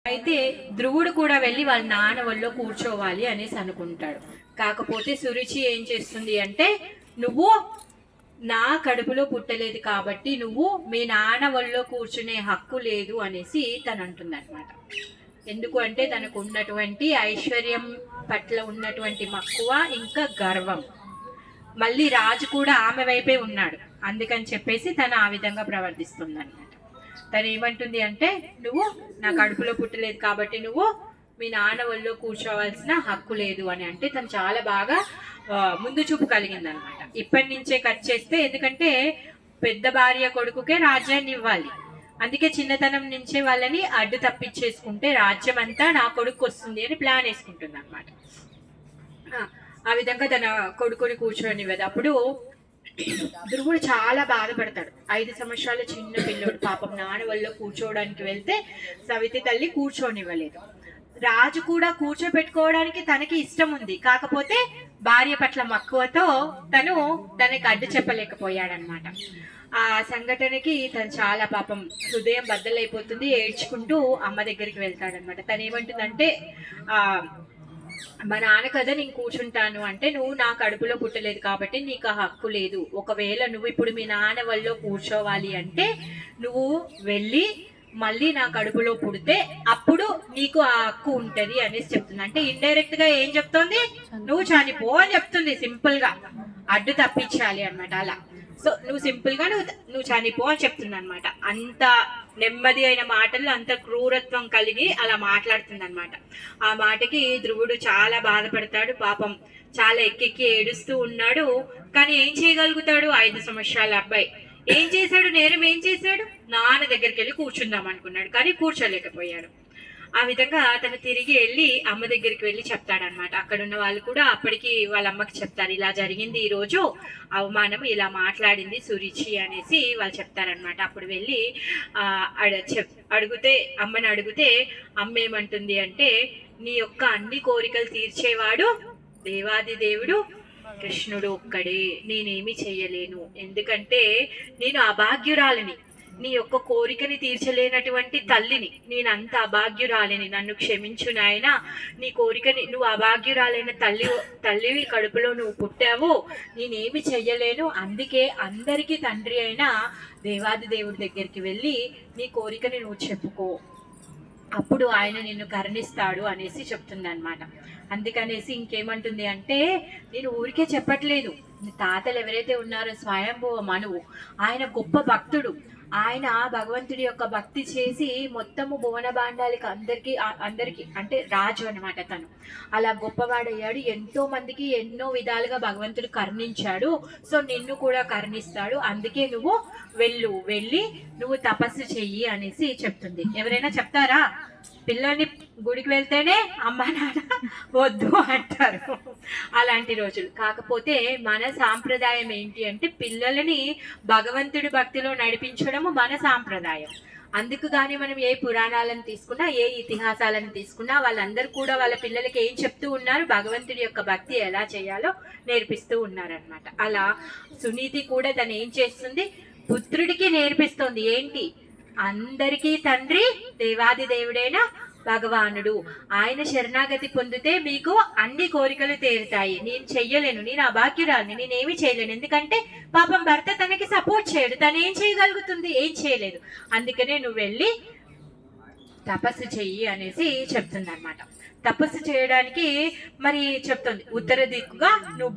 అయితే ధ్రువుడు కూడా వెళ్ళి వాళ్ళ నాన్న ఒళ్ళో కూర్చోవాలి అనేసి అనుకుంటాడు. కాకపోతే సురుచి ఏం చేస్తుంది అంటే, నువ్వు నా కడుపులో పుట్టలేదు కాబట్టి నువ్వు మీ నాన్న ఒళ్ళో కూర్చునే హక్కు లేదు అనేసి తను అంటుంది అనమాట. ఎందుకు అంటే తనకు ఉన్నటువంటి ఐశ్వర్యం పట్ల ఉన్నటువంటి మక్కువ, ఇంకా గర్వం. మళ్ళీ రాజు కూడా ఆమె వైపే ఉన్నాడు, అందుకని చెప్పేసి తను ఆ విధంగా ప్రవర్తిస్తుంది అనమాట. తను ఏమంటుంది అంటే, నువ్వు నా కడుపులో పుట్టలేదు కాబట్టి నువ్వు మీ నాన్న ఒళ్ళో కూర్చోవలసిన హక్కు లేదు అని అంటే తను చాలా బాగా ముందు చూపు కలిగింది అనమాట. ఇప్పటి నుంచే కట్ చేస్తే, ఎందుకంటే పెద్ద భార్య కొడుకుకే రాజ్యాన్ని ఇవ్వాలి, అందుకే చిన్నతనం నుంచే వాళ్ళని అడ్డు తప్పించేసుకుంటే రాజ్యం అంతా నా కొడుకు వస్తుంది అని ప్లాన్ వేసుకుంటుంది అనమాట. ఆ విధంగా తన కొడుకుని కూర్చొనివ్వదు. అప్పుడు ధ్రువుడు చాలా బాధపడతాడు. 5 సంవత్సరాల చిన్న పిల్లోడు పాపం నాన్న వల్ల కూర్చోవడానికి వెళ్తే సవితి తల్లి కూర్చోనివ్వలేదు. రాజు కూడా కూర్చోబెట్టుకోవడానికి తనకి ఇష్టం ఉంది, కాకపోతే భార్య పట్ల మక్కువతో తనకి అడ్డు చెప్పలేకపోయాడనమాట. ఆ సంఘటనకి తను చాలా పాపం హృదయం బద్దలైపోతుంది, ఏడ్చుకుంటూ అమ్మ దగ్గరికి వెళ్తాడనమాట. తను ఏమంటుందంటే, మా నాన్న కదా నేను కూర్చుంటాను అంటే, నువ్వు నా కడుపులో పుట్టలేదు కాబట్టి నీకు ఆ హక్కు లేదు. ఒకవేళ నువ్వు ఇప్పుడు మీ నాన్న వల్ల కూర్చోవాలి అంటే నువ్వు వెళ్ళి మళ్ళీ నా కడుపులో పుడితే అప్పుడు నీకు ఆ హక్కు ఉంటది అనేసి చెప్తుంది. అంటే ఇండైరెక్ట్ గా ఏం చెప్తుంది, నువ్వు చనిపో అని చెప్తుంది. సింపుల్ గా అడ్డు తప్పించాలి అనమాట. అలా సో నువ్వు సింపుల్ గా నువ్వు చనిపో అని చెప్తుంది అనమాట. అంత నెమ్మది అయిన మాటలు, అంత క్రూరత్వం కలిగి అలా మాట్లాడుతుంది అనమాట. ఆ మాటకి ధ్రువుడు చాలా బాధపడతాడు. పాపం చాలా ఎక్కెక్కి ఏడుస్తూ ఉన్నాడు. కానీ ఏం చేయగలుగుతాడు? 5 సంవత్సరాల అబ్బాయి ఏం చేశాడు? నేరం ఏం చేశాడు? నాన్న దగ్గరికి వెళ్ళి కూర్చుందాం అనుకున్నాడు, కానీ కూర్చోలేకపోయాడు. ఆ విధంగా తను తిరిగి వెళ్ళి అమ్మ దగ్గరికి వెళ్ళి చెప్తాడనమాట. అక్కడ ఉన్న వాళ్ళు కూడా అప్పటికి వాళ్ళ అమ్మకి చెప్తారు, ఇలా జరిగింది ఈ రోజు అవమానం, ఇలా మాట్లాడింది సురుచి అనేసి వాళ్ళు చెప్తారనమాట. అప్పుడు వెళ్ళి అమ్మని అడిగితే అమ్మ ఏమంటుంది అంటే, నీ యొక్క అన్ని కోరికలు తీర్చేవాడు దేవాది దేవుడు కృష్ణుడు ఒక్కడే, నేనేమి చెయ్యలేను. ఎందుకంటే నేను అభాగ్యురాలిని, నీ యొక్క కోరికని తీర్చలేనటువంటి తల్లిని, నేను అంత అభాగ్యురాలిని, నన్ను క్షమించు నాయనా. నీ కోరికని, నువ్వు అభాగ్యురాలైన తల్లివి కడుపులో నువ్వు పుట్టావు, నేనేమి చెయ్యలేను. అందుకే అందరికీ తండ్రి అయిన దేవాది దేవుడి దగ్గరికి వెళ్ళి నీ కోరికని నువ్వు చెప్పుకో, అప్పుడు ఆయన నిన్ను కరుణిస్తాడు అనేసి చెప్తుంది అనమాట. అందుకనేసి ఇంకేమంటుంది అంటే, నేను ఊరికే చెప్పట్లేదు, తాతలు ఎవరైతే ఉన్నారో స్వయంభువ మనువు, ఆయన గొప్ప భక్తుడు. ఆయన భగవంతుడి యొక్క భక్తి చేసి మొత్తము భువన భాండాలకి అందరికి అంటే రాజు అనమాట. తను అలా గొప్పవాడయ్యాడు, ఎంతో మందికి ఎన్నో విధాలుగా భగవంతుడు కరుణించాడు. సో నిన్ను కూడా కరుణిస్తాడు, అందుకే నువ్వు వెళ్ళి నువ్వు తపస్సు చెయ్యి అనేసి చెప్తుంది. ఎవరైనా చెప్తారా? పిల్లల్ని గుడికి వెళ్తేనే అమ్మ నాన్న వద్దు అంటారు, అలాంటి రోజులు. కాకపోతే మన సాంప్రదాయం ఏంటి అంటే, పిల్లలని భగవంతుడి భక్తిలో నడిపించడము మన సాంప్రదాయం. అందుకు కానీ మనం ఏ పురాణాలను తీసుకున్నా, ఏ ఇతిహాసాలను తీసుకున్నా, వాళ్ళందరూ కూడా వాళ్ళ పిల్లలకి ఏం చెప్తూ ఉన్నారు? భగవంతుడి యొక్క భక్తి ఎలా చేయాలో నేర్పిస్తూ ఉన్నారనమాట. అలా సునీతి కూడా తను ఏం చేస్తుంది? పుత్రుడికి నేర్పిస్తోంది. ఏంటి? అందరికీ తండ్రి దేవాది దేవుడైన భగవానుడు, ఆయన శరణాగతి పొందితే మీకు అన్ని కోరికలు తీరుతాయి. నేను చెయ్యలేను, నేను అభాగ్యురాలిని, నేనేమి చేయలేను. ఎందుకంటే పాపం భర్త తనకి సపోర్ట్ చేయడు, తను ఏం చేయగలుగుతుంది? ఏం చేయలేదు. అందుకనే నువ్వు వెళ్ళి తపస్సు చెయ్యి అనేసి చెప్తుంది అనమాట. తపస్సు చేయడానికి మరి చెప్తుంది, ఉత్తర దిక్కుగా నువ్వు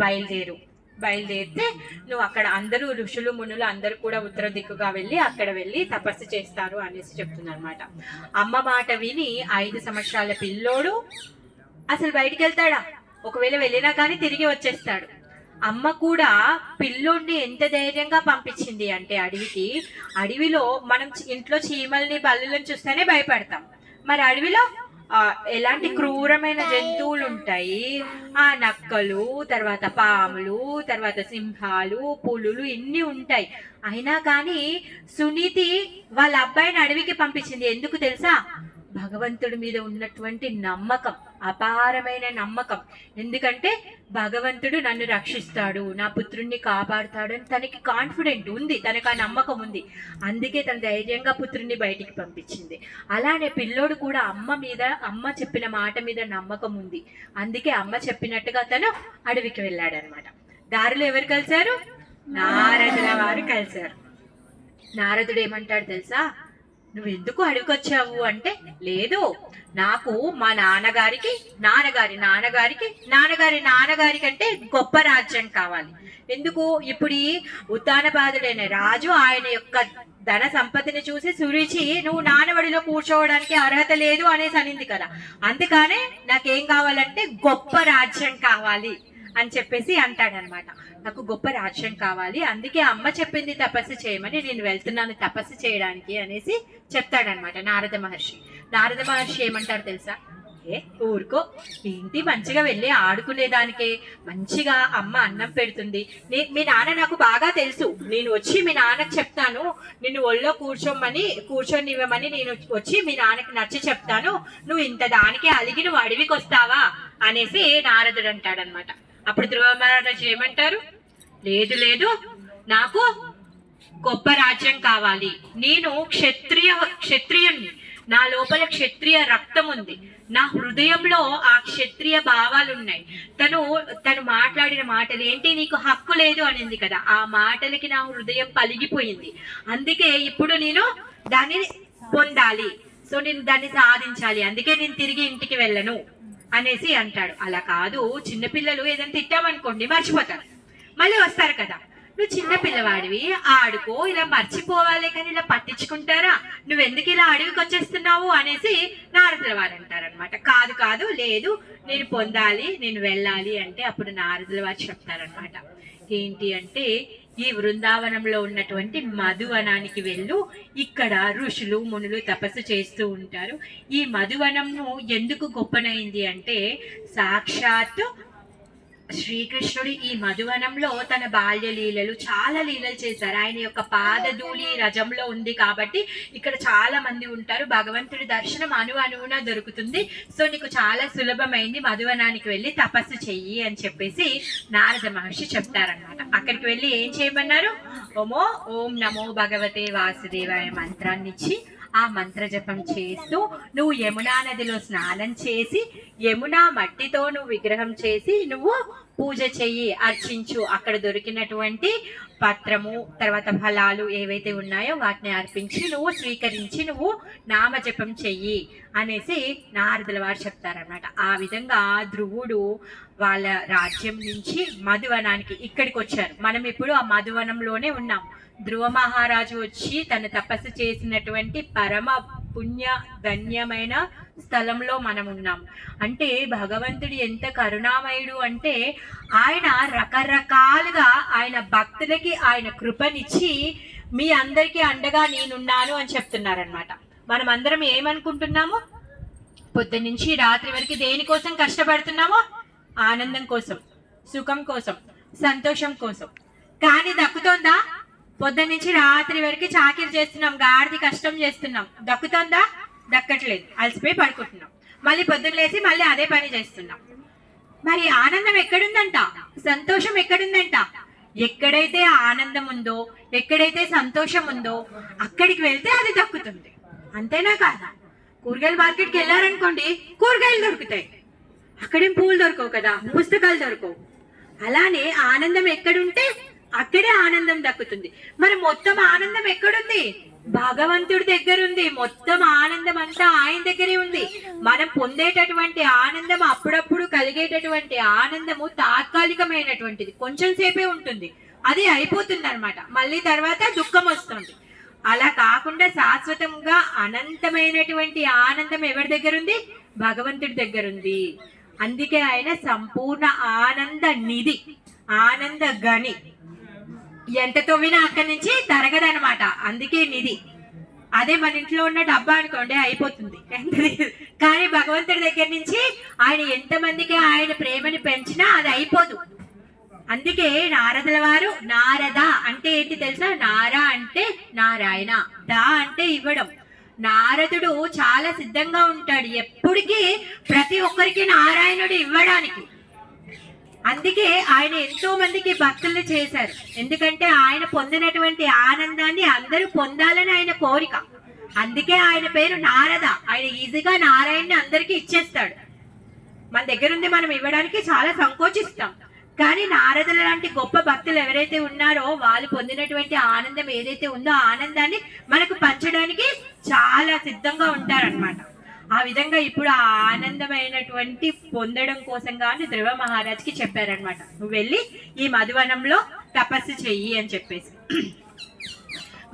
బయలుదేరితే నువ్వు అక్కడ అందరూ ఋషులు మునులు అందరూ కూడా ఉత్తర దిక్కుగా వెళ్ళి అక్కడ వెళ్ళి తపస్సు చేస్తారు అనేసి చెప్తుంది అనమాట. అమ్మ మాట విని 5 సంవత్సరాల పిల్లోడు అసలు బయటికి వెళ్తాడా? ఒకవేళ వెళ్ళినా కానీ తిరిగి వచ్చేస్తాడు. అమ్మ కూడా పిల్లోడిని ఎంత ధైర్యంగా పంపించింది అంటే అడవిలో మనం ఇంట్లో చీమల్ని బల్లులను చూస్తేనే భయపడతాం, మరి అడవిలో ఎలాంటి క్రూరమైన జంతువులు ఉంటాయి, ఆ నక్కలు, తర్వాత పాములు, తర్వాత సింహాలు, పులులు, ఇన్ని ఉంటాయి. అయినా కానీ సునీతి వాళ్ళ అబ్బాయిని అడవికి పంపించింది. ఎందుకు తెలుసా? భగవంతుడి మీద ఉన్నటువంటి నమ్మకం, అపారమైన నమ్మకం. ఎందుకంటే భగవంతుడు నన్ను రక్షిస్తాడు, నా పుత్రుణ్ణి కాపాడుతాడు అని తనకి కాన్ఫిడెంట్ ఉంది, తనకు ఆ నమ్మకం ఉంది. అందుకే తన ధైర్యంగా పుత్రుణ్ణి బయటికి పంపించింది. అలానే పిల్లోడు కూడా అమ్మ చెప్పిన మాట మీద నమ్మకం ఉంది. అందుకే అమ్మ చెప్పినట్టుగా తను అడవికి వెళ్ళాడనమాట. దారిలో ఎవరు కలిశారు? నారదుల వారు కలిశారు. నారదుడు ఏమంటాడు తెలుసా? నువ్వు ఎందుకు అడుగుకొచ్చావు అంటే, లేదు, నాకు మా నాన్నగారి కంటే గొప్ప రాజ్యం కావాలి. ఎందుకు? ఇప్పుడు ఈ ఉత్తానపాదుడైన రాజు ఆయన యొక్క ధన సంపత్తిని చూసి సురుచి నువ్వు నానబడిలో కూర్చోవడానికి అర్హత లేదు అనేసి అనింది కదా. అందుకనే నాకేం కావాలంటే గొప్ప రాజ్యం కావాలి అని చెప్పేసి అంటాడనమాట. నాకు గొప్ప రాజ్యం కావాలి, అందుకే అమ్మ చెప్పింది తపస్సు చేయమని నేను వెళ్తున్నాను తపస్సు చేయడానికి అనేసి చెప్తాడనమాట నారద మహర్షి. నారద మహర్షి ఏమంటారు తెలుసా? ఊరుకో, ఏంటి, మంచిగా వెళ్ళి ఆడుకునేదానికే, మంచిగా అమ్మ అన్నం పెడుతుంది. మీ నాన్న నాకు బాగా తెలుసు, నేను వచ్చి మీ నాన్నకు చెప్తాను, నిన్ను ఒళ్ళో కూర్చొనివ్వమని నేను వచ్చి మీ నాన్నకి నచ్చి చెప్తాను, నువ్వు ఇంత దానికి అలిగి నువ్వు అడవికి వస్తావా అనేసి నారదుడు అంటాడనమాట. అప్పుడు ధ్రువ మహారాజు ఏమంటారు? లేదు లేదు, నాకు గొప్ప రాజ్యం కావాలి, నేను క్షత్రియుణ్ణి, నా లోపల క్షత్రియ రక్తం ఉంది, నా హృదయంలో ఆ క్షత్రియ భావాలు ఉన్నాయి. తను మాట్లాడిన మాటలు ఏంటి, నీకు హక్కు లేదు అనింది కదా, ఆ మాటలకి నా హృదయం పలిగిపోయింది. అందుకే ఇప్పుడు నేను దాన్ని పొందాలి, సో నేను దాన్ని సాధించాలి, అందుకే నేను తిరిగి ఇంటికి వెళ్ళను అనేసి అంటాడు. అలా కాదు, చిన్నపిల్లలు ఏదైనా తిట్టామనుకోండి మర్చిపోతారు, మళ్ళీ వస్తారు కదా. నువ్వు చిన్న పిల్లవాడివి, ఆడుకో, ఇలా మర్చిపోవాలి కానీ ఇలా పట్టించుకుంటారా, నువ్వెందుకు ఇలా అడవికి వచ్చేస్తున్నావు అనేసి నారదుల వారు అంటారనమాట. కాదు కాదు, లేదు, నేను పొందాలి, నేను వెళ్ళాలి అంటే అప్పుడు నారదుల వారు చెప్తారనమాట. ఏంటి అంటే, ఈ బృందావనంలో ఉన్నటువంటి మధువనానికి వెళ్ళు, ఇక్కడ ఋషులు మునులు తపస్సు చేస్తూ ఉంటారు. ఈ మధువనంను ఎందుకు గొప్పనైంది అంటే, సాక్షాత్తు శ్రీకృష్ణుడు ఈ మధువనంలో తన బాల్య లీలలు, చాలా లీలలు చేశారు. ఆయన యొక్క పాదధూళి రజంలో ఉంది కాబట్టి ఇక్కడ చాలా మంది ఉంటారు. భగవంతుడి దర్శనం అణువున దొరుకుతుంది. సో నీకు చాలా సులభమైంది, మధువనానికి వెళ్ళి తపస్సు చెయ్యి అని చెప్పేసి నారద మహర్షి చెప్తారనమాట. అక్కడికి వెళ్ళి ఏం చేయమన్నారు? ఓం నమో భగవతే వాసుదేవాయ మంత్రాన్ని ఇచ్చి ఆ మంత్ర జపం చేస్తూ నువ్వు యమునా నదిలో స్నానం చేసి, యమునా మట్టితో నువ్వు విగ్రహం చేసి నువ్వు పూజ చెయ్యి, అర్చించు. అక్కడ దొరికినటువంటి పత్రము, తర్వాత ఫలాలు ఏవైతే ఉన్నాయో వాటిని అర్పించి నువ్వు స్వీకరించి నువ్వు నామజపం చెయ్యి అనేసి నారదుల వారు చెప్తారనమాట. ఆ విధంగా ధ్రువుడు వాళ్ళ రాజ్యం నుంచి మధువనానికి ఇక్కడికి వచ్చారు. మనం ఇప్పుడు ఆ మధువనంలోనే ఉన్నాం. ధ్రువ మహారాజు వచ్చి తన తపస్సు చేసినటువంటి పరమ పుణ్య ధన్యమైన స్థలంలో మనం ఉన్నాం. అంటే భగవంతుడు ఎంత కరుణామయుడు అంటే, ఆయన రకరకాలుగా ఆయన భక్తులకి ఆయన కృపనిచ్చి మీ అందరికీ అండగా నేనున్నాను అని చెప్తున్నారనమాట. మనం అందరం ఏమనుకుంటున్నాము? పొద్దున్న నుంచి రాత్రి వరకు దేనికోసం కష్టపడుతున్నామో? ఆనందం కోసం, సుఖం కోసం, సంతోషం కోసం. కానీ దక్కుతోందా? పొద్దున్న నుంచి రాత్రి వరకు చాకిరి చేస్తున్నాం, గాడిది కష్టం చేస్తున్నాం, దక్కుతుందా? దక్కట్లేదు, అలసిపోయి పడుకుంటున్నాం. మళ్ళీ పొద్దున్న లేసి మళ్ళీ అదే పని చేస్తున్నాం. మరి ఆనందం ఎక్కడుందంట? సంతోషం ఎక్కడుందంట? ఎక్కడైతే ఆనందం ఉందో, ఎక్కడైతే సంతోషం ఉందో అక్కడికి వెళ్తే అది దక్కుతుంది. అంతేనా కాదా? కూరగాయల మార్కెట్కి వెళ్ళారనుకోండి, కూరగాయలు దొరుకుతాయి, అక్కడేం పూలు దొరకవు కదా, పుస్తకాలు దొరకవు. అలానే ఆనందం ఎక్కడుంటే అక్కడే ఆనందం దక్కుతుంది. మరి మొత్తం ఆనందం ఎక్కడుంది? భగవంతుడి దగ్గర ఉంది. మొత్తం ఆనందం అంతా ఆయన దగ్గరే ఉంది. మనం పొందేటటువంటి ఆనందం, అప్పుడప్పుడు కలిగేటటువంటి ఆనందము తాత్కాలికమైనటువంటిది, కొంచెం సేపే ఉంటుంది, అది అయిపోతుంది అనమాట. మళ్ళీ తర్వాత దుఃఖం వస్తుంది. అలా కాకుండా శాశ్వతంగా అనంతమైనటువంటి ఆనందం ఎవరి దగ్గర ఉంది? భగవంతుడి దగ్గర ఉంది. అందుకే ఆయన సంపూర్ణ ఆనంద నిధి, ఆనంద గని. ఎంత తవ్వినా అక్కడి నుంచి తరగదనమాట, అందుకే నిధి. అదే మన ఇంట్లో ఉన్న డబ్బా అనుకోండి, అయిపోతుంది. కానీ భగవంతుడి దగ్గర నుంచి ఆయన ఎంతమందికి ఆయన ప్రేమని పెంచినా అది అయిపోదు. అందుకే నారదుల వారు, నారద అంటే ఏంటి తెలుసా? నారా అంటే నారాయణ, దా అంటే ఇవ్వడం, నారదుడు చాలా సిద్ధంగా ఉంటాడు ఎప్పటికీ ప్రతి ఒక్కరికి నారాయణుడు ఇవ్వడానికి. అందుకే ఆయన ఎంతో మందికి భక్తులు చేశారు. ఎందుకంటే ఆయన పొందినటువంటి ఆనందాన్ని అందరూ పొందాలని ఆయన కోరిక. అందుకే ఆయన పేరు నారద. ఆయన ఈజీగా నారాయణని అందరికీ ఇచ్చేస్తాడు. మన దగ్గర ఉంది మనం ఇవ్వడానికి చాలా సంకోచిస్తాం. కానీ నారదుల లాంటి గొప్ప భక్తులు ఎవరైతే ఉన్నారో వాళ్ళు పొందినటువంటి ఆనందం ఏదైతే ఉందో ఆ ఆనందాన్ని మనకు పంచడానికి చాలా సిద్ధంగా ఉంటారనమాట. ఆ విధంగా ఇప్పుడు ఆ ఆనందమైనటువంటి పొందడం కోసం కానీ ధ్రువ మహారాజ్కి చెప్పారనమాట, నువ్వు వెళ్ళి ఈ మధువనంలో తపస్సు చెయ్యి అని చెప్పేసి.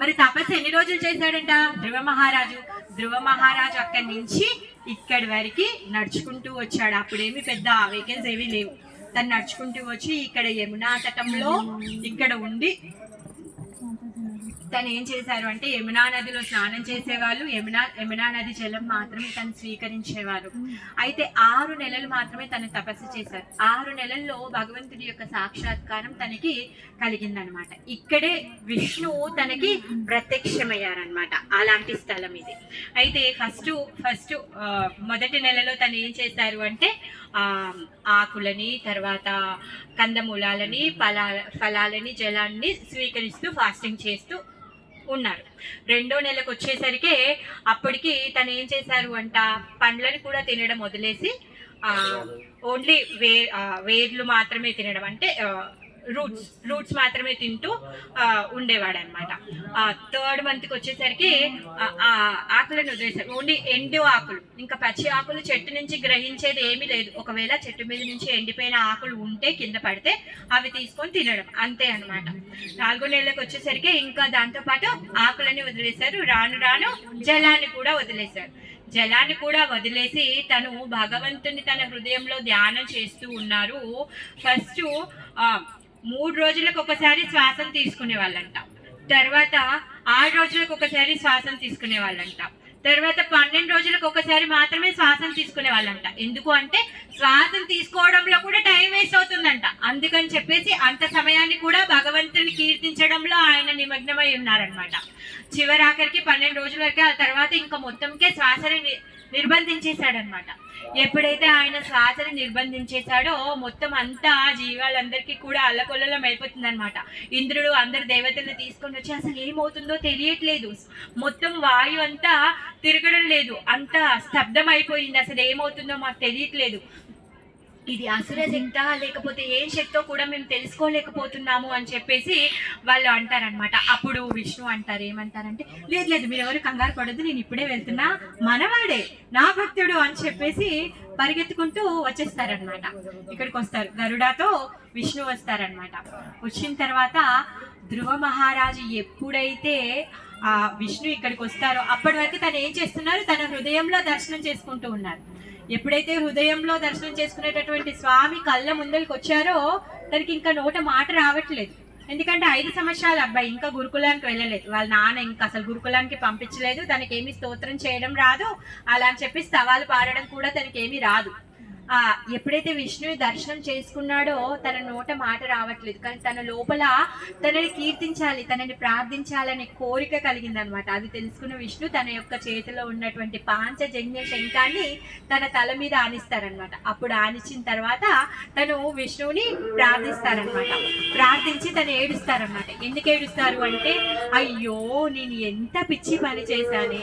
మరి తపస్సు ఎన్ని రోజులు చేశాడంట ధ్రువ మహారాజు? ధ్రువ మహారాజు అక్కడి నుంచి ఇక్కడి వరకు నడుచుకుంటూ వచ్చాడు. అప్పుడేమి పెద్ద వెహికల్స్ ఏమీ లేవు. తను నడుచుకుంటూ వచ్చి ఇక్కడ యమునా తటంలో ఇక్కడ ఉండి తను ఏం చేశారు అంటే యమునా నదిలో స్నానం చేసేవాళ్ళు. యమునా నది జలం మాత్రమే తను స్వీకరించేవారు. అయితే 6 నెలలు మాత్రమే తను తపస్సు చేశారు. 6 నెలల్లో భగవంతుడి యొక్క సాక్షాత్కారం తనకి కలిగిందనమాట. ఇక్కడే విష్ణువు తనకి ప్రత్యక్షమయ్యారనమాట. అలాంటి స్థలం ఇది. అయితే ఫస్ట్ మొదటి నెలలో తను ఏం చేశారు అంటే ఆకులని, తర్వాత కందమూలాలని, ఫలాలని, జలాన్ని స్వీకరిస్తూ ఫాస్టింగ్ చేస్తూ ఉన్నారు. 2వ నెలకు వచ్చేసరికి అప్పటికి తను ఏం చేశారు అంట, పండ్లను కూడా తినడం వదిలేసి ఓన్లీ వేర్లు మాత్రమే తినడం, అంటే రూట్స్ మాత్రమే తింటూ ఉండేవాడు అనమాట. 3rd మంత్కి వచ్చేసరికి ఆకులను వదిలేశారు. ఓన్లీ ఎండు ఆకులు, ఇంకా పచ్చి ఆకులు చెట్టు నుంచి గ్రహించేది ఏమీ లేదు. ఒకవేళ చెట్టు మీద నుంచి ఎండిపోయిన ఆకులు ఉంటే కింద పడితే అవి తీసుకొని తినడం, అంతే అనమాట. 4వ నెలలకు వచ్చేసరికి ఇంకా దాంతోపాటు ఆకులని వదిలేశారు. రాను రాను జలాన్ని కూడా వదిలేశారు. జలాన్ని కూడా వదిలేసి తను భగవంతుని తన హృదయంలో ధ్యానం చేస్తూ ఉన్నారు. ఫస్ట్ 3 రోజులకు ఒకసారి శ్వాసం తీసుకునే వాళ్ళంట. తర్వాత 6 రోజులకు ఒకసారి శ్వాసం తీసుకునే వాళ్ళంట. తర్వాత 12 రోజులకు ఒకసారి మాత్రమే శ్వాసం తీసుకునే వాళ్ళంట. ఎందుకు అంటే శ్వాసం తీసుకోవడంలో కూడా టైం వేస్ట్ అవుతుందంట. అందుకని చెప్పేసి అంత సమయాన్ని కూడా భగవంతుని కీర్తించడంలో ఆయన నిమగ్నమై ఉన్నారనమాట. చివరాఖరికి 12 రోజుల వరకు, ఆ తర్వాత ఇంకా మొత్తంకే శ్వాసని నిర్బంధించేశాడనమాట. ఎప్పుడైతే ఆయన శ్వాసని నిర్బంధించేశాడో మొత్తం అంతా జీవాలందరికీ కూడా అల్లకొల్లం అయిపోతుంది అనమాట. ఇంద్రుడు అందరు దేవతలను తీసుకొని వచ్చి అసలు ఏమవుతుందో తెలియట్లేదు, మొత్తం వాయు అంతా తిరగడం లేదు, అంతా స్తబ్దం అయిపోయింది, అసలు ఏమవుతుందో మాకు తెలియట్లేదు, ఇది అసుర శక్తా లేకపోతే ఏం శక్తో కూడా మేము తెలుసుకోలేకపోతున్నాము అని చెప్పేసి వాళ్ళు అంటారనమాట. అప్పుడు విష్ణు అంటారు, ఏమంటారంటే లేదు మీరు ఎవరు కంగారు పడద్దు, నేను ఇప్పుడే వెళ్తున్నా, మనవాడే నా భక్తుడు అని చెప్పేసి పరిగెత్తుకుంటూ వచ్చేస్తారనమాట. ఇక్కడికి వస్తారు, గరుడాతో విష్ణు వస్తారనమాట. వచ్చిన తర్వాత ధ్రువ మహారాజు ఎప్పుడైతే విష్ణు ఇక్కడికి వస్తారో అప్పటి వరకు తను ఏం చేస్తున్నారు, తన హృదయంలో దర్శనం చేసుకుంటూ ఉన్నారు. ఎప్పుడైతే హృదయంలో దర్శనం చేసుకునేటటువంటి స్వామి కళ్ళ ముందరికి వచ్చారో తనకి ఇంకా నోట మాట రావట్లేదు. ఎందుకంటే 5 సంవత్సరాల అబ్బాయి, ఇంకా గురుకులానికి వెళ్ళలేదు, వాళ్ళ నాన్న ఇంకా అసలు గురుకులానికి పంపించలేదు, తనకి ఏమి స్తోత్రం చేయడం రాదు, అలా అని చెప్పి స్తవాలు పాడడం కూడా తనకి ఏమీ రాదు. ఎప్పుడైతే విష్ణువు దర్శనం చేసుకున్నాడో తన నోట మాట రావట్లేదు, కానీ తన లోపల తనని కీర్తించాలి, తనని ప్రార్థించాలనే కోరిక కలిగిందనమాట. అది తెలుసుకున్న విష్ణు తన యొక్క చేతిలో ఉన్నటువంటి పాంచజన్య శంఖాన్ని తన తల మీద ఆనిస్తారనమాట. అప్పుడు ఆనిచ్చిన తర్వాత తను విష్ణువుని ప్రార్థిస్తారనమాట. ప్రార్థించి తను ఏడుస్తారనమాట. ఎందుకు ఏడుస్తారు అంటే, అయ్యో నేను ఎంత పిచ్చి పని చేశానే,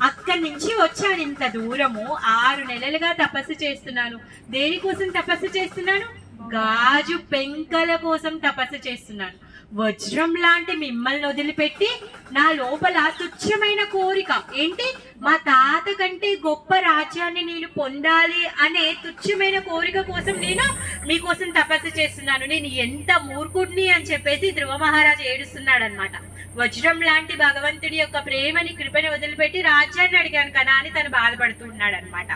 అక్కడి నుంచి వచ్చాను ఇంత దూరము, 6 నెలలుగా తపస్సు చేస్తున్నాను, దేనికోసం తపస్సు చేస్తున్నాను, గాజు పెంకల కోసం తపస్సు చేస్తున్నాను. వజ్రం లాంటి మిమ్మల్ని వదిలిపెట్టి నా లోపల తుచ్చమైన కోరిక ఏంటి, మా తాత కంటే గొప్ప రాజ్యాన్ని నేను పొందాలి అనే తుచ్చమైన కోరిక కోసం నేను మీకోసం తపస్సు చేస్తున్నాను, నేను ఎంత మూర్ఖుడిని అని చెప్పేసి ధ్రువ మహారాజు ఏడుస్తున్నాడు అనమాట. వజ్రం లాంటి భగవంతుడి యొక్క ప్రేమని కృపని వదిలిపెట్టి రాజ్యాన్ని అడిగాను కదా అని తను బాధపడుతూ ఉన్నాడు అనమాట.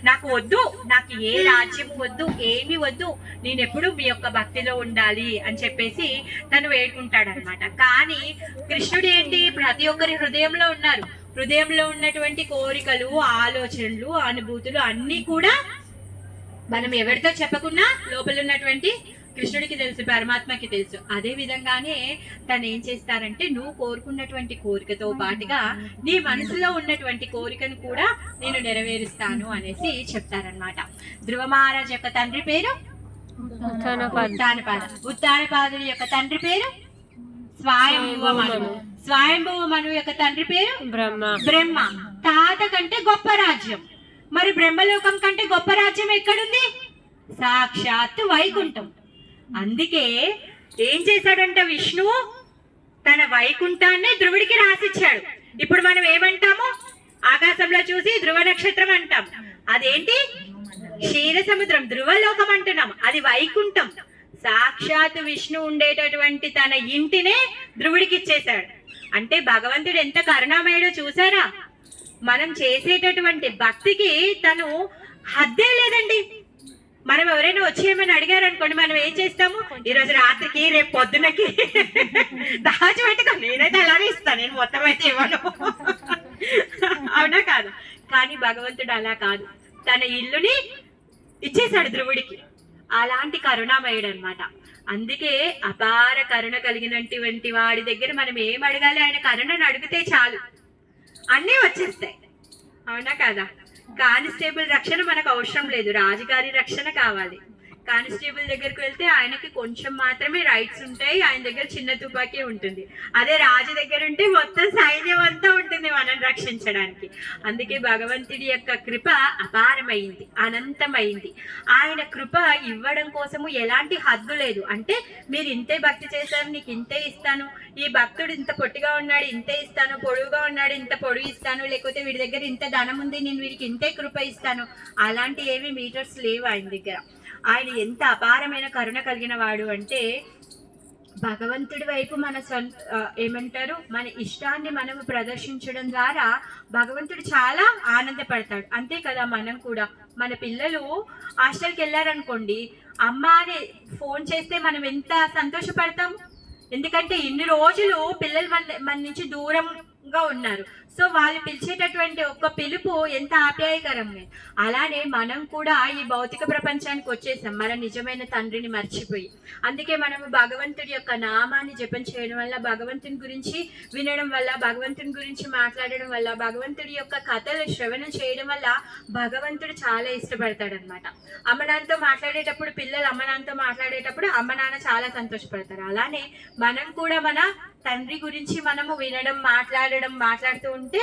నాకు వద్దు, నాకు ఏ రాజ్యం వద్దు, ఏమి వద్దు, నేను ఎప్పుడు మీ యొక్క భక్తిలో ఉండాలి అని చెప్పేసి తను వేడుకుంటాడనమాట. కానీ కృష్ణుడు ఏంటి, ప్రతి ఒక్కరి హృదయంలో ఉన్నారు. హృదయంలో ఉన్నటువంటి కోరికలు, ఆలోచనలు, అనుభూతులు అన్నీ కూడా మనం ఎవరితో చెప్పకుండా లోపల ఉన్నటువంటి కృష్ణుడికి తెలుసు, పరమాత్మకి తెలుసు. అదే విధంగానే తను ఏం చేస్తారంటే, నువ్వు కోరుకున్నటువంటి కోరికతో పాటుగా నీ మనసులో ఉన్నటువంటి కోరికను కూడా నేను నెరవేరుస్తాను అనేసి చెప్తారనమాట. ధ్రువ మహారాజ్ యొక్క తండ్రి పేరు ఉత్తానపాదుడి యొక్క తండ్రి పేరు స్వయంభువ మనువు. స్వయంభువ మనువు యొక్క తండ్రి పేరు బ్రహ్మ. తాత కంటే గొప్ప రాజ్యం. మరి బ్రహ్మలోకం కంటే గొప్ప రాజ్యం ఎక్కడుంది? సాక్షాత్తు వైకుంఠం. అందుకే ఏం చేశాడంట విష్ణువు? తన వైకుంఠాన్ని ధ్రువుడికి రాసిచ్చాడు. ఇప్పుడు మనం ఏమంటాము? ఆకాశంలో చూసి ధ్రువ నక్షత్రం అంటాం. అదేంటి? క్షీర సముద్రం, ధ్రువలోకం అంటున్నాం. అది వైకుంఠం. సాక్షాత్ విష్ణు ఉండేటటువంటి తన ఇంటినే ధ్రువుడికి ఇచ్చేశాడు. అంటే భగవంతుడు ఎంత కరుణామయుడో చూసారా? మనం చేసేటటువంటి భక్తికి తను హద్దే లేదండి. మనం ఎవరైనా వచ్చి ఏమైనా అడిగారు అనుకోండి, మనం ఏం చేస్తాము? ఈరోజు రాత్రికి, రేపు పొద్దునకి దాచిపెట్టుకో. నేనైతే అలానే ఇస్తాను, నేను మొత్తం అయితే ఇవ్వను. అవునా కాదు? కానీ భగవంతుడు అలా కాదు. తన ఇల్లుని ఇచ్చేశాడు ధ్రువుడికి. అలాంటి కరుణామయుడు అనమాట. అందుకే అపార కరుణ కలిగినటువంటి వాడి దగ్గర మనం ఏం అడగాలి? ఆయన కరుణను అడిగితే చాలు, అన్నీ వచ్చేస్తాయి. అవునా కాదా? కానిస్టేబుల్ రక్షణ మనకు అవసరం లేదు, రాజుగారి రక్షణ కావాలి. కానిస్టేబుల్ దగ్గరికి వెళ్తే ఆయనకి కొంచెం మాత్రమే రైట్స్ ఉంటాయి, ఆయన దగ్గర చిన్న తుపాకీ ఉంటుంది. అదే రాజు దగ్గర ఉంటే మొత్తం సైన్యం అంతా ఉంటుంది మనం రక్షించడానికి. అందుకే భగవంతుడి యొక్క కృప అపారమైంది, అనంతమైంది. ఆయన కృప ఇవ్వడం కోసము ఎలాంటి హద్దు లేదు. అంటే మీరు ఇంతే భక్తి చేశారు, నీకు ఇంతే ఇస్తాను, ఈ భక్తుడు ఇంత పొట్టిగా ఉన్నాడు ఇంతే ఇస్తాను, పొడుగుగా ఉన్నాడు ఇంత పొడుగు ఇస్తాను, లేకపోతే వీడి దగ్గర ఇంత ధనం ఉంది నేను వీడికి ఇంతే కృప ఇస్తాను, అలాంటి ఏవి మీటర్స్ లేవు ఆయన దగ్గర. ఆయన ఎంత అపారమైన కరుణ కలిగిన వాడు అంటే, భగవంతుడి వైపు మన ఏమంటారు, మన ఇష్టాన్ని మనము ప్రదర్శించడం ద్వారా భగవంతుడు చాలా ఆనందపడతాడు. అంతే కదా? మనం కూడా మన పిల్లలు హాస్టల్కి వెళ్ళారనుకోండి, అమ్మ అని ఫోన్ చేస్తే మనం ఎంత సంతోషపడతాం. ఎందుకంటే ఇన్ని రోజులు పిల్లలు మన నుంచి దూరంగా ఉన్నారు. సో వాళ్ళు పిలిచేటటువంటి ఒక్క పిలుపు ఎంత ఆప్యాయకరం. అలానే మనం కూడా ఈ భౌతిక ప్రపంచానికి వచ్చేసాం మన నిజమైన తండ్రిని మర్చిపోయి. అందుకే మనము భగవంతుడి యొక్క నామాన్ని జపం చేయడం వల్ల, భగవంతుని గురించి వినడం వల్ల, భగవంతుని గురించి మాట్లాడడం వల్ల, భగవంతుడి యొక్క కథలు శ్రవణం చేయడం వల్ల భగవంతుడు చాలా ఇష్టపడతాడు అనమాట. అమ్మ నాన్నతో మాట్లాడేటప్పుడు, పిల్లలు అమ్మ నాన్నతో మాట్లాడేటప్పుడు అమ్మ నాన్న చాలా సంతోషపడతారు. అలానే మనం కూడా మన తండ్రి గురించి మనము వినడం, మాట్లాడుతూ ఉంటే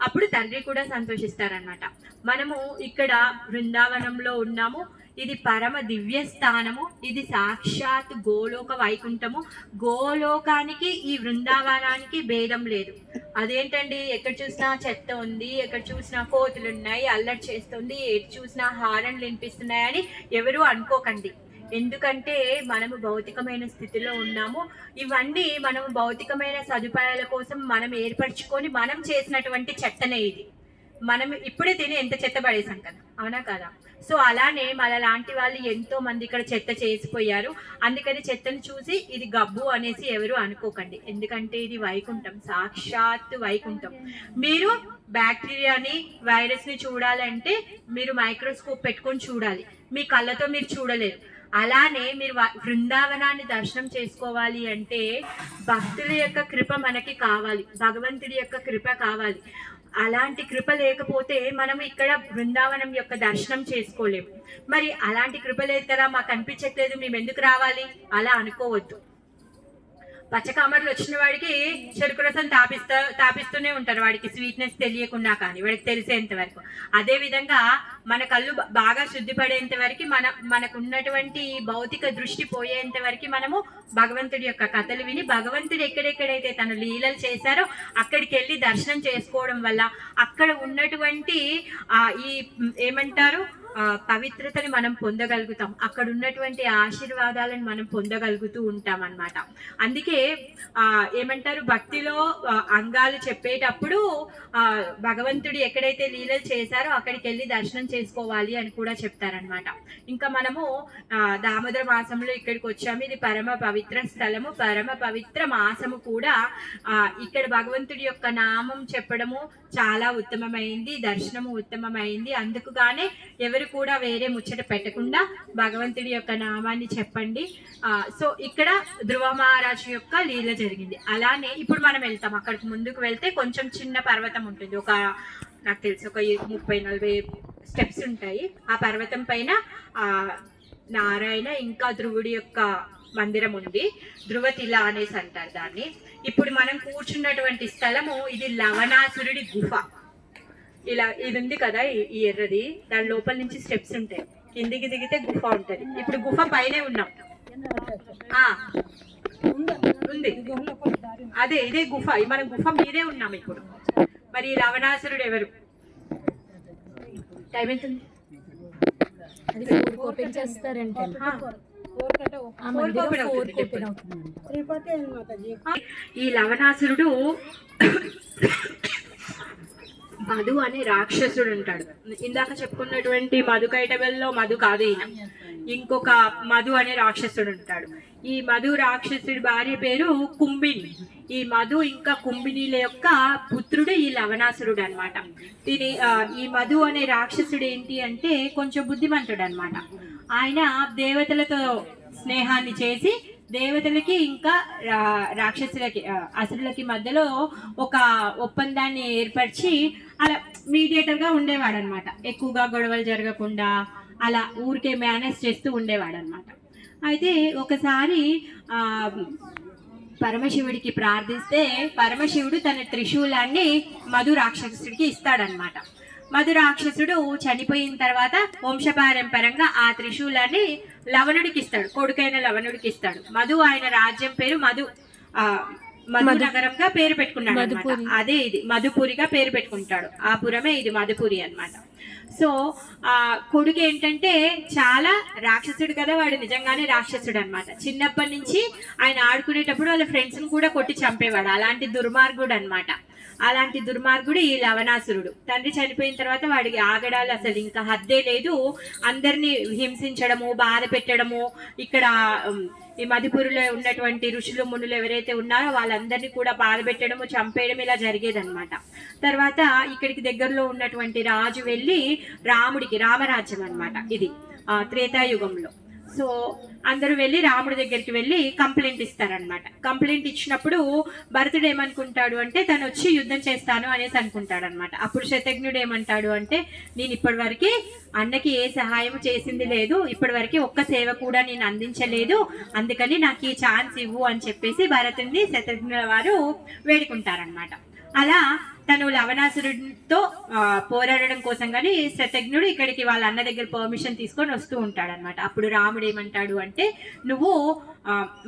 అప్పుడు తండ్రి కూడా సంతోషిస్తారనమాట. మనము ఇక్కడ బృందావనంలో ఉన్నాము. ఇది పరమ దివ్య స్థానము. ఇది సాక్షాత్ గోలోక వైకుంఠము. గోలోకానికి ఈ బృందావనానికి భేదం లేదు. అదేంటండి, ఎక్కడ చూసినా చెత్త ఉంది, ఎక్కడ చూసినా కోతులు ఉన్నాయి, అల్లరి చేస్తుంది, ఎటు చూసినా హారన్లు వినిపిస్తున్నాయని ఎవరు అనుకోకండి. ఎందుకంటే మనము భౌతికమైన స్థితిలో ఉన్నాము. ఇవన్నీ మనము భౌతికమైన సదుపాయాల కోసం మనం ఏర్పరచుకొని మనం చేసినటువంటి చెత్తనే. ఇది మనం ఇప్పుడే తిని ఎంత చెత్త పడేసాం కదా, అవునా కదా? సో అలానే మన లాంటి వాళ్ళు ఎంతో మంది ఇక్కడ చెత్త చేసిపోయారు. అందుకని చెత్తను చూసి ఇది గబ్బు అనేసి ఎవరు అనుకోకండి. ఎందుకంటే ఇది వైకుంఠం, సాక్షాత్ వైకుంఠం. మీరు బ్యాక్టీరియాని, వైరస్ని చూడాలంటే మీరు మైక్రోస్కోప్ పెట్టుకొని చూడాలి, మీ కళ్ళతో మీరు చూడలేరు. అలానే మీరు బృందావనాన్ని దర్శనం చేసుకోవాలి అంటే భక్తుల యొక్క కృప మనకి కావాలి, భగవంతుడి యొక్క కృప కావాలి. అలాంటి కృప లేకపోతే మనం ఇక్కడ బృందావనం యొక్క దర్శనం చేసుకోలేము. మరి అలాంటి కృప లేదు కదా, మాకు అనిపించట్లేదు, మేము ఎందుకు రావాలి అలా అనుకోవద్దు. పచ్చకామర్లు వచ్చిన వాడికి చెరుకు రసం తాపిస్తూనే ఉంటారు, వాడికి స్వీట్నెస్ తెలియకుండా, కానీ వాడికి తెలిసేంత వరకు. అదే విధంగా మన కళ్ళు బాగా శుద్ధి పడేంత వరకు, మనకున్నటువంటి భౌతిక దృష్టి పోయేంత వరకు మనము భగవంతుడి యొక్క కథలు విని, భగవంతుడు ఎక్కడెక్కడైతే తను లీలలు చేశారో అక్కడికి వెళ్ళి దర్శనం చేసుకోవడం వల్ల అక్కడ ఉన్నటువంటి ఈ ఏమంటారు పవిత్రతని మనం పొందగలుగుతాం. అక్కడ ఉన్నటువంటి ఆశీర్వాదాలను మనం పొందగలుగుతూ ఉంటాం అన్నమాట. అందుకే ఏమంటారు, భక్తిలో అంగాలు చెప్పేటప్పుడు భగవంతుడు ఎక్కడైతే లీలలు చేశారో అక్కడికి వెళ్ళి దర్శనం చేసుకోవాలి అని కూడా చెప్తారనమాట. ఇంకా మనము దామోదర మాసంలో ఇక్కడికి వచ్చాము. ఇది పరమ పవిత్ర స్థలము, పరమ పవిత్ర మాసము కూడా. ఇక్కడ భగవంతుడి యొక్క నామం చెప్పడము చాలా ఉత్తమమైంది, దర్శనము ఉత్తమమైంది. అందుకుగానే ఎవరు ఎవరు కూడా వేరే ముచ్చట పెట్టకుండా భగవంతుడి యొక్క నామాన్ని చెప్పండి. సో ఇక్కడ ధ్రువ మహారాజు యొక్క లీల జరిగింది. అలానే ఇప్పుడు మనం వెళ్తాం, అక్కడికి ముందుకు వెళ్తే కొంచెం చిన్న పర్వతం ఉంటుంది, ఒక నాకు తెలిసి ఒక 30-40 స్టెప్స్ ఉంటాయి. ఆ పర్వతం పైన నారాయణ ఇంకా ధ్రువుడి యొక్క మందిరం ఉంది. ధ్రువతిల అనేసి అంటారు దాన్ని. ఇప్పుడు మనం కూర్చున్నటువంటి స్థలము ఇది లవణాసురుడి గుహ. ఇలా ఇది ఉంది కదా, ఈ ఎర్రది, దాని లోపల నుంచి స్టెప్స్ ఉంటాయి, కిందికి దిగితే గుహ ఉంటది. ఇప్పుడు గుహ పైనే ఉన్నాం. ఉంది, అదే ఇదే గుహ, మనం గుహ మీదే ఉన్నాం ఇప్పుడు. మరి లవణాసురుడు ఎవరు? టైం ఎంత? ఈ లవణాసురుడు మధు అనే రాక్షసుడు ఉంటాడు. ఇందాక చెప్పుకున్నటువంటి మధు కైటబెల్లో మధు కాదు ఈయన, ఇంకొక మధు అనే రాక్షసుడు ఉంటాడు. ఈ మధు రాక్షసుడి భార్య పేరు కుంభిని. ఈ మధు ఇంకా కుంభినీల యొక్క పుత్రుడు ఈ లవణాసురుడు అనమాట. ఈ మధు అనే రాక్షసుడు ఏంటి అంటే కొంచెం బుద్ధిమంతుడు అనమాట. ఆయన దేవతలతో స్నేహాన్ని చేసి దేవతలకి ఇంకా రాక్షసులకి అసురులకి మధ్యలో ఒక ఒప్పందాన్ని ఏర్పరిచి అలా మీడియేటర్గా ఉండేవాడు అనమాట. ఎక్కువగా గొడవలు జరగకుండా అలా ఊరికే మేనేజ్ చేస్తూ ఉండేవాడు అనమాట. అయితే ఒకసారి పరమశివుడికి ప్రార్థిస్తే పరమశివుడు తన త్రిశూలాన్ని మధు రాక్షసుడికి ఇస్తాడనమాట. మధు రాక్షసుడు చనిపోయిన తర్వాత వంశపారంపరంగా ఆ త్రిశూలాన్ని లవణుడికి ఇస్తాడు, కొడుకైన లవణుడికి ఇస్తాడు. మధు ఆయన రాజ్యం పేరు మధునగరంగా పేరు పెట్టుకున్నాడు అనమాట. అదే ఇది మధుపురిగా పేరు పెట్టుకుంటాడు. ఆ పురమే ఇది మధుపురి అన్నమాట. సో కొడుకు ఏంటంటే చాలా రాక్షసుడు కదా, వాడు నిజంగానే రాక్షసుడు అనమాట. చిన్నప్పటి నుంచి ఆయన ఆడుకునేటప్పుడు వాళ్ళ ఫ్రెండ్స్ ని కూడా కొట్టి చంపేవాడు. అలాంటి దుర్మార్గుడు అనమాట. అలాంటి దుర్మార్గుడు ఈ లవణాసురుడు. తండ్రి చనిపోయిన తర్వాత వాడికి ఆగడాలు అసలు ఇంకా హద్దే లేదు. అందరినీ హింసించడము, బాధ పెట్టడము, ఇక్కడ ఈ మధుపురిలో ఉన్నటువంటి ఋషులు మునులు ఎవరైతే ఉన్నారో వాళ్ళందరినీ కూడా బాధ పెట్టడము, చంపేయడం ఇలా జరిగేదన్నమాట. తర్వాత ఇక్కడికి దగ్గరలో ఉన్నటువంటి రాజు వెళ్ళి రామరాజ్యం అన్నమాట ఇది త్రేతాయుగంలో. సో అందరూ వెళ్ళి రాముడి దగ్గరికి వెళ్ళి కంప్లైంట్ ఇస్తారనమాట. కంప్లైంట్ ఇచ్చినప్పుడు భరతుడు ఏమనుకుంటాడు అంటే తను వచ్చి యుద్ధం చేస్తాను అనేసి అనుకుంటాడు అనమాట. అప్పుడు శతఘ్నుడు ఏమంటాడు అంటే నేను ఇప్పటి వరకు అన్నకి ఏ సహాయం చేసింది లేదు, ఇప్పటి వరకు ఒక్క సేవ కూడా నేను అందించలేదు, అందుకని నాకు ఈ ఛాన్స్ ఇవ్వు అని చెప్పేసి భరతుడిని శతఘ్నుల వారు వేడుకుంటారనమాట. అలా తను లవణాసురుడితో పోరాడడం కోసం కానీ శతఘ్నుడు ఇక్కడికి వాళ్ళ అన్న దగ్గర పర్మిషన్ తీసుకొని వస్తూ ఉంటాడనమాట. అప్పుడు రాముడు ఏమంటాడు అంటే నువ్వు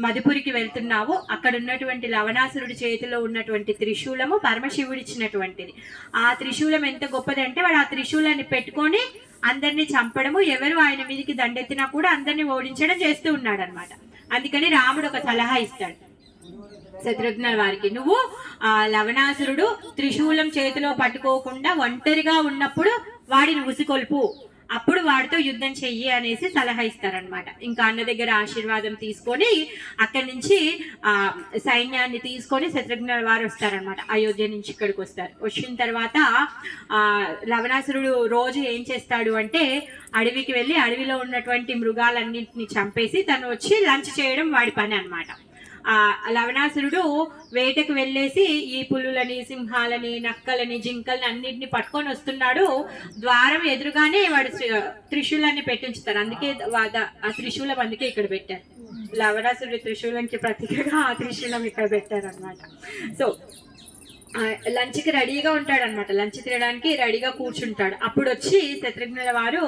మధుపురికి వెళ్తున్నావు, అక్కడ ఉన్నటువంటి లవణాసురుడి చేతిలో ఉన్నటువంటి త్రిశూలము పరమశివుడు ఇచ్చినటువంటిది. ఆ త్రిశూలం ఎంత గొప్పది అంటే వాడు ఆ త్రిశూలాన్ని పెట్టుకొని అందరినీ చంపడము, ఎవరు ఆయన మీదకి దండెత్తినా కూడా అందరినీ ఓడించడం చేస్తూ ఉన్నాడు అనమాట. అందుకని రాముడు ఒక సలహా ఇస్తాడు శత్రుఘ్నుల వారికి, నువ్వు లవణాసురుడు త్రిశూలం చేతిలో పట్టుకోకుండా ఒంటరిగా ఉన్నప్పుడు వాడిని ఉసికొల్పు, అప్పుడు వాడితో యుద్ధం చెయ్యి అనేసి సలహా ఇస్తారనమాట. ఇంకా అన్న దగ్గర ఆశీర్వాదం తీసుకొని అక్కడి నుంచి సైన్యాన్ని తీసుకొని శత్రుఘ్నుల వారు వస్తారనమాట. అయోధ్య నుంచి ఇక్కడికి వస్తారు. వచ్చిన తర్వాత లవణాసురుడు రోజు ఏం చేస్తాడు అంటే అడవికి వెళ్ళి అడవిలో ఉన్నటువంటి మృగాలన్నింటినీ చంపేసి తను వచ్చి లంచ్ చేయడం వాడి పని అనమాట. లవణాసురుడు వేటకు వెళ్ళేసి ఈ పులులని, సింహాలని, నక్కలని, జింకల్ని అన్నింటిని పట్టుకొని వస్తున్నాడు. ద్వారం ఎదురుగానే వాడు త్రిశూలాన్ని పెట్టించుతారు. అందుకే ఆ త్రిశూలం అందుకే ఇక్కడ పెట్టారు. లవణాసురుడి త్రిశూలంకి ప్రతీకగా ఆ త్రిశూలం ఇక్కడ పెట్టారు అనమాట. సో లంచ్కి రెడీగా ఉంటాడు అనమాట. లంచ్ తినడానికి రెడీగా కూర్చుంటాడు. అప్పుడు వచ్చి శత్రుఘ్నుల వారు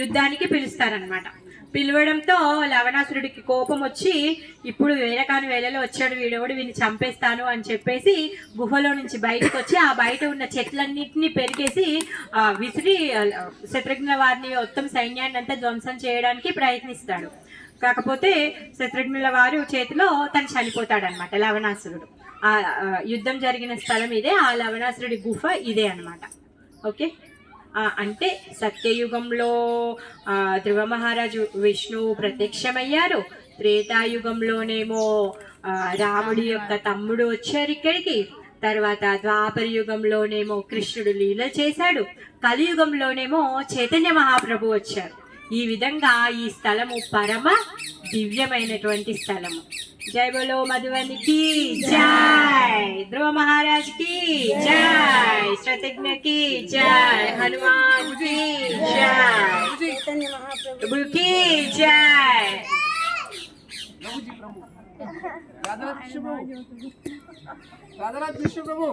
యుద్ధానికి పిలుస్తారనమాట. పిలవడంతో లవణాసురుడికి కోపం వచ్చి ఇప్పుడు వేళకాని వేళలో వచ్చాడు వీడెవడు, వీడిని చంపేస్తాను అని చెప్పేసి గుహలో నుంచి బయటకు వచ్చి ఆ బయట ఉన్న చెట్లన్నింటినీ పెరిగేసి విసిరి శత్రుఘ్నుల వారిని మొత్తం సైన్యాన్ని అంతా ధ్వంసం చేయడానికి ప్రయత్నిస్తాడు. కాకపోతే శత్రుఘ్నుల వారు చేతిలో తను చనిపోతాడు అనమాట లవణాసురుడు. ఆ యుద్ధం జరిగిన స్థలం ఇదే, ఆ లవణాసురుడి గుహ ఇదే అనమాట. ఓకే, అంటే సత్యయుగంలో ధ్రువ మహారాజు విష్ణువు ప్రత్యక్షమయ్యారు. త్రేతాయుగంలోనేమో రాముడి యొక్క తమ్ముడు వచ్చారు ఇక్కడికి. తర్వాత ద్వాపర యుగంలోనేమో కృష్ణుడు లీలలు చేశాడు, కలియుగంలోనేమో చైతన్య మహాప్రభు వచ్చారు. ఈ విధంగా ఈ స్థలము పరమ దివ్యమైనటువంటి స్థలము. జై బోలో మధువనికి జై, ధ్రువ మహారాజ్ కి జై, శతజ్ఞ కి జై, హనుమాన్ కి జై, ప్రభు की जय। राधा कृष्ण प्रभु